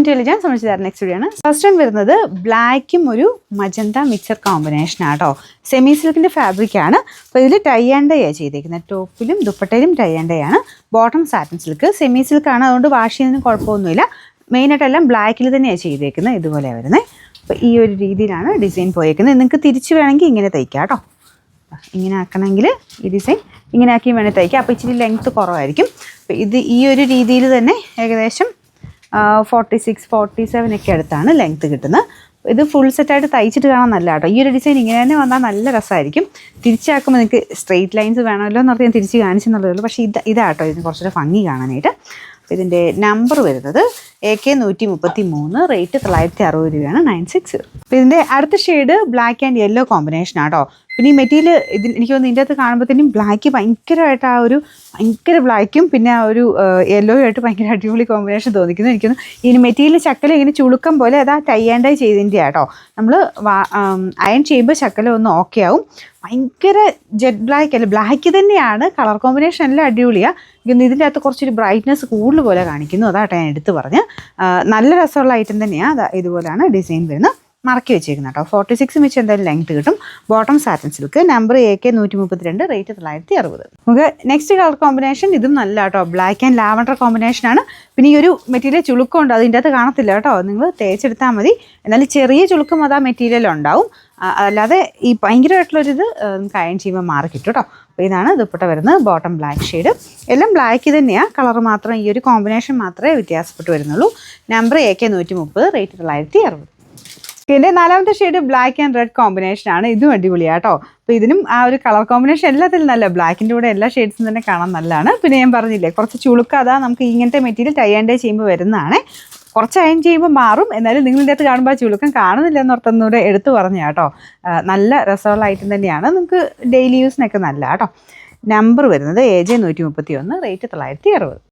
To എലിജൻസ് നമ്മൾ ചെയ്ത next video ആണ്. ഫസ്റ്റ് വൺ വരുന്നത് ബ്ലാക്കും ഒരു മജന്ത മിക്സർ കോമ്പിനേഷൻ ആട്ടോ. സെമി സിൽക്കിൻ്റെ ഫാബ്രിക്കാണ്. അപ്പോൾ ഇതിൽ ടൈ ആൻഡ് ഡൈ ആണ് ചെയ്തേക്കുന്നത്. ടോപ്പിലും ദുപ്പട്ടയിലും ടൈ ആൻഡ് ഡൈ ആണ്. ബോട്ടം സാറ്റിൻ സിൽക്ക്, സെമി സിൽക്കാണ്, അതുകൊണ്ട് വാഷ് ചെയ്യുന്നതിന് കുഴപ്പമൊന്നുമില്ല. മെയിനായിട്ടെല്ലാം ബ്ലാക്കിൽ തന്നെയാണ് ചെയ്തേക്കുന്നത്. ഇതുപോലെ വരുന്നത്. അപ്പോൾ ഈ ഒരു രീതിയിലാണ് ഡിസൈൻ പോയേക്കുന്നത്. നിങ്ങൾക്ക് തിരിച്ച് വേണമെങ്കിൽ ഇങ്ങനെ തയ്ക്കാം കേട്ടോ. ഇങ്ങനെ ആക്കണമെങ്കിൽ ഈ ഡിസൈൻ ഇങ്ങനെ ആക്കി വേണേൽ തയ്ക്കാം. അപ്പോൾ ഇച്ചിരി ലെങ്ത്ത് കുറവായിരിക്കും. അപ്പോൾ ഇത് ഈ ഒരു രീതിയിൽ തന്നെ ഏകദേശം 46-47 ഒക്കെ അടുത്താണ് ലെങ്ത്ത് കിട്ടുന്നത്. ഇത് ഫുൾ സെറ്റായിട്ട് തയ്ച്ചിട്ട് കാണാൻ നല്ല കേട്ടോ. ഈ ഒരു ഡിസൈൻ ഇങ്ങനെ തന്നെ വന്നാൽ നല്ല രസമായിരിക്കും. തിരിച്ചാക്കുമ്പോൾ നിങ്ങൾക്ക് സ്ട്രെയിറ്റ് ലൈൻസ് വേണമല്ലോ എന്ന് പറഞ്ഞാൽ ഞാൻ തിരിച്ച് കാണിച്ചെന്നുള്ളതേ ഉള്ളൂ. പക്ഷേ ഇതാട്ടോ ഇതിന് കുറച്ചുകൂടെ ഭംഗി കാണാനായിട്ട്. ഇതിൻ്റെ നമ്പർ വരുന്നത് AK 133, റേറ്റ് 960 രൂപയാണ്, 960. അപ്പോൾ ഇതിൻ്റെ അടുത്ത shade black and yellow combination ആട്ടോ. പിന്നെ ഈ മെറ്റീരിയൽ ഇതിൽ എനിക്ക് തോന്നുന്നു ഇതിൻ്റെ അകത്ത് കാണുമ്പോഴത്തേനും ബ്ലാക്ക് ഭയങ്കരമായിട്ട് ഭയങ്കര ബ്ലാക്കും പിന്നെ ആ ഒരു യെല്ലോയും ആയിട്ട് ഭയങ്കര അടിപൊളി കോമ്പിനേഷൻ തോന്നിക്കുന്നു. എനിക്കൊന്ന് ഇതിന് മെറ്റീരിയൽ ചക്കല ഇങ്ങനെ ചുളുക്കം പോലെ അതാ ടൈ ആൻഡ് ഡൈ ചെയ്തതിൻ്റെ ആട്ടോ. നമ്മൾ അയൺ ചെയ്യുമ്പോൾ ചക്കല ഒന്ന് ഓക്കെ ആവും. ഭയങ്കര ജെറ്റ് ബ്ലാക്ക് അല്ല, ബ്ലാക്ക് തന്നെയാണ്. കളർ കോമ്പിനേഷൻ എല്ലാം അടിപൊളിയാണ്. ഇതിൻ്റെ അകത്ത് കുറച്ചൊരു ബ്രൈറ്റ്നസ് കൂടുതൽ പോലെ കാണിക്കുന്നു. അതാട്ടോ ഞാൻ എടുത്ത് പറഞ്ഞ്. നല്ല രസമുള്ള ഐറ്റം തന്നെയാണ്. ഇതുപോലെയാണ് ഡിസൈൻ വരുന്നത്. മറക്കി വെച്ചേക്കുന്നത് കേട്ടോ. 46 വെച്ച് എന്തായാലും ലെങ്ത് കിട്ടും. Bottom satin silk, number AK 132, rate 960. നമുക്ക് നെക്സ്റ്റ് കളർ കോമ്പിനേഷൻ ഇതും നല്ല കേട്ടോ. ബ്ലാക്ക് ആൻഡ് ലാവൻഡർ കോമ്പിനേഷനാണ്. പിന്നെ ഈ ഒരു മെറ്റീരിയൽ ചുളുക്കമുണ്ട്, അതിൻ്റെ അകത്ത് കാണത്തില്ല കേട്ടോ. നിങ്ങൾ തേച്ചെടുത്താൽ മതി. എന്നാലും ചെറിയ ചുളുക്കം അത് ആ മെറ്റീരിയൽ ഉണ്ടാവും. അല്ലാതെ ഈ ഭയങ്കരമായിട്ടുള്ളൊരിത് നമുക്ക് അയൺ ചെയ്യുമ്പോൾ മാറി കിട്ടും കേട്ടോ. അപ്പോൾ ഇതാണ് ദുപ്പട്ട വരുന്നത്. ബോട്ടം ബ്ലാക്ക് ഷെയ്ഡ്, എല്ലാം ബ്ലാക്ക് തന്നെയാണ്. കളർ മാത്രം ഈ ഒരു കോമ്പിനേഷൻ മാത്രമേ വ്യത്യാസപ്പെട്ട് വരുന്നുള്ളൂ. Number AK 130, rate 960. ഇതിൻ്റെ നാലാമത്തെ ഷെയ്ഡ് ബ്ലാക്ക് ആൻഡ് റെഡ് കോമ്പിനേഷനാണ്. ഇതും അടിപൊളിയാണ് കേട്ടോ. അപ്പോൾ ഇതിനും ആ ഒരു കളർ കോമ്പിനേഷൻ എല്ലാത്തിലും നല്ല, ബ്ലാക്കിൻ്റെ കൂടെ എല്ലാ ഷെയ്ഡ്സും തന്നെ കാണാൻ നല്ലതാണ്. പിന്നെ ഞാൻ പറഞ്ഞില്ലേ കുറച്ച് ചുളുക്കാതെ നമുക്ക് ഇങ്ങനത്തെ മെറ്റീരിയൽ ടൈ ആൻഡ് ഡൈ ചെയ്യുമ്പോൾ വരുന്നതാണ്. കുറച്ച് അയൺ ചെയ്യുമ്പോൾ മാറും. എന്നാലും നിങ്ങളിൻ്റെ അടുത്ത് കാണുമ്പോൾ ആ ചുളുക്കം കാണുന്നില്ല എന്നോർത്തൊന്നുകൂടെ എടുത്ത് പറഞ്ഞു കേട്ടോ. നല്ല രസമുള്ള ഐറ്റം തന്നെയാണ്. നമുക്ക് ഡെയിലി യൂസിനൊക്കെ നല്ല കേട്ടോ. നമ്പർ വരുന്നത് AJ 131, റേറ്റ് 960.